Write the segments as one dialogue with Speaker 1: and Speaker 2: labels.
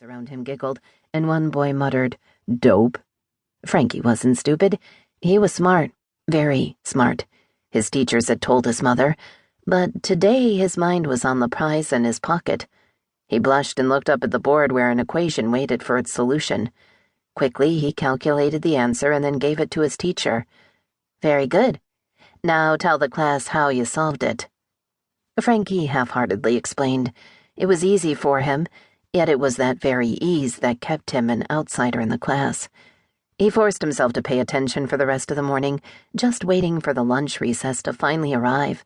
Speaker 1: Around him giggled, and one boy muttered, "Dope." Frankie wasn't stupid. He was smart, very smart. His teachers had told his mother, but today his mind was on the prize in his pocket. He blushed and looked up at the board where an equation waited for its solution. Quickly, he calculated the answer and then gave it to his teacher. "Very good. Now tell the class how you solved it." Frankie half-heartedly explained. It was easy for him, yet it was that very ease that kept him an outsider in the class. He forced himself to pay attention for the rest of the morning, just waiting for the lunch recess to finally arrive.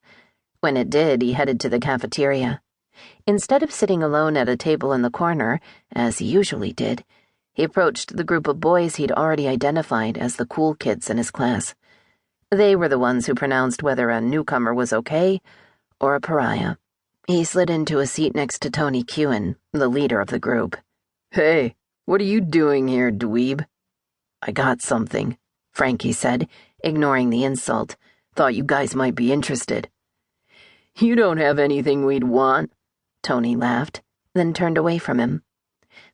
Speaker 1: When it did, he headed to the cafeteria. Instead of sitting alone at a table in the corner, as he usually did, he approached the group of boys he'd already identified as the cool kids in his class. They were the ones who pronounced whether a newcomer was okay or a pariah. He slid into a seat next to Tony Kewen, the leader of the group.
Speaker 2: "Hey, what are you doing here, dweeb?"
Speaker 1: "I got something," Frankie said, ignoring the insult.
Speaker 2: "Thought you guys might be interested." "You don't have anything we'd want,"
Speaker 1: Tony laughed, then turned away from him.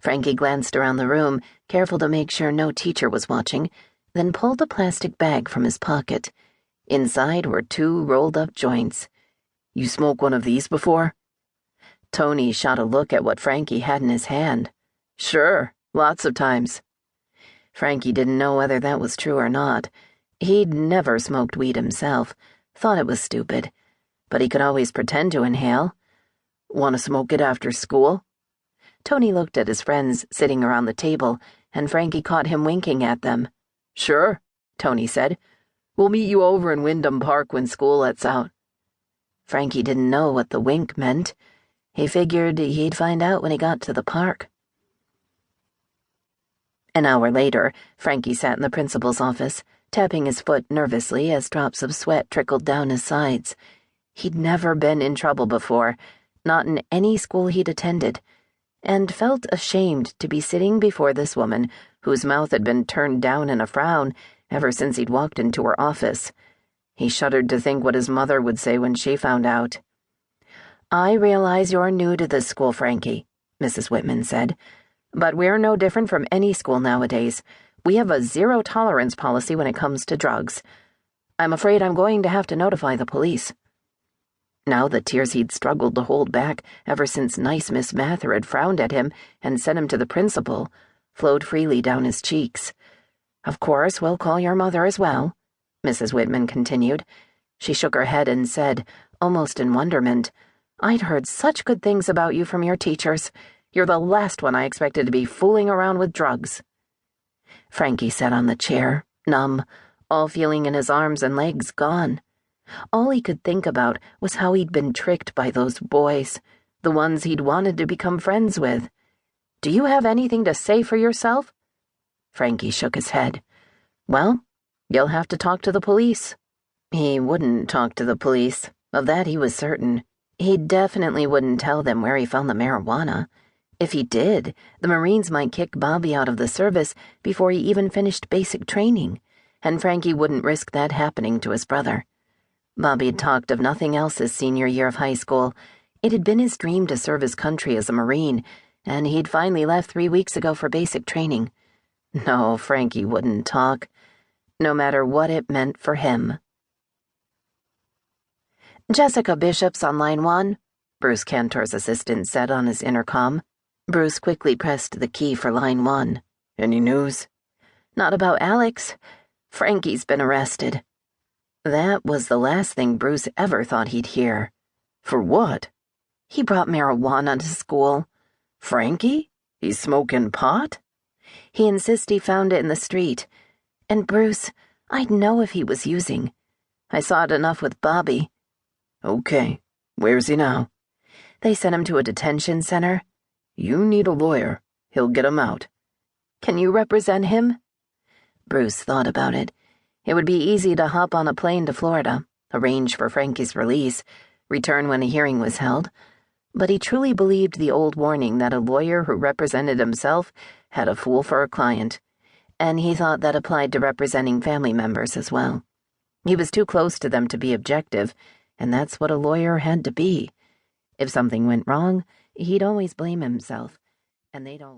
Speaker 1: Frankie glanced around the room, careful to make sure no teacher was watching, then pulled a plastic bag from his pocket. Inside were 2 rolled-up joints.
Speaker 2: "You smoke one of these before?"
Speaker 1: Tony shot a look at what Frankie had in his hand.
Speaker 2: "Sure, lots of times."
Speaker 1: Frankie didn't know whether that was true or not. He'd never smoked weed himself, thought it was stupid, but he could always pretend to inhale.
Speaker 2: "Want to smoke it after school?"
Speaker 1: Tony looked at his friends sitting around the table, and Frankie caught him winking at them.
Speaker 2: "Sure," Tony said. "We'll meet you over in Wyndham Park when school lets out."
Speaker 1: Frankie didn't know what the wink meant. He figured he'd find out when he got to the park. An hour later, Frankie sat in the principal's office, tapping his foot nervously as drops of sweat trickled down his sides. He'd never been in trouble before, not in any school he'd attended, and felt ashamed to be sitting before this woman whose mouth had been turned down in a frown ever since he'd walked into her office. He shuddered to think what his mother would say when she found out. "I realize you're new to this school, Frankie," Mrs. Whitman said, "but we're no different from any school nowadays. We have a zero-tolerance policy when it comes to drugs. I'm afraid I'm going to have to notify the police." Now the tears he'd struggled to hold back ever since nice Miss Mather had frowned at him and sent him to the principal flowed freely down his cheeks. "Of course, we'll call your mother as well," Mrs. Whitman continued. She shook her head and said, almost in wonderment, "I'd heard such good things about you from your teachers. You're the last one I expected to be fooling around with drugs." Frankie sat on the chair, numb, all feeling in his arms and legs gone. All he could think about was how he'd been tricked by those boys, the ones he'd wanted to become friends with. "Do you have anything to say for yourself?" Frankie shook his head. "Well, you'll have to talk to the police." He wouldn't talk to the police, of that he was certain. He definitely wouldn't tell them where he found the marijuana. If he did, the Marines might kick Bobby out of the service before he even finished basic training, and Frankie wouldn't risk that happening to his brother. Bobby had talked of nothing else his senior year of high school. It had been his dream to serve his country as a Marine, and he'd finally left 3 weeks ago for basic training. No, Frankie wouldn't talk, no matter what it meant for him. "Jessica Bishop's on line 1, Bruce Kantor's assistant said on his intercom. Bruce quickly pressed the key for line 1.
Speaker 2: "Any news?"
Speaker 1: "Not about Alex. Frankie's been arrested." That was the last thing Bruce ever thought he'd hear.
Speaker 2: "For what?"
Speaker 1: "He brought marijuana to school."
Speaker 2: "Frankie? He's smoking pot?"
Speaker 1: "He insists he found it in the street. And Bruce, I'd know if he was using. I saw it enough with Bobby."
Speaker 2: "Okay. Where's he now?"
Speaker 1: "They sent him to a detention center."
Speaker 2: "You need a lawyer. He'll get him out."
Speaker 1: "Can you represent him?" Bruce thought about it. It would be easy to hop on a plane to Florida, arrange for Frankie's release, return when a hearing was held, but he truly believed the old warning that a lawyer who represented himself had a fool for a client, and he thought that applied to representing family members as well. He was too close to them to be objective, and that's what a lawyer had to be. If something went wrong, he'd always blame himself, and they'd all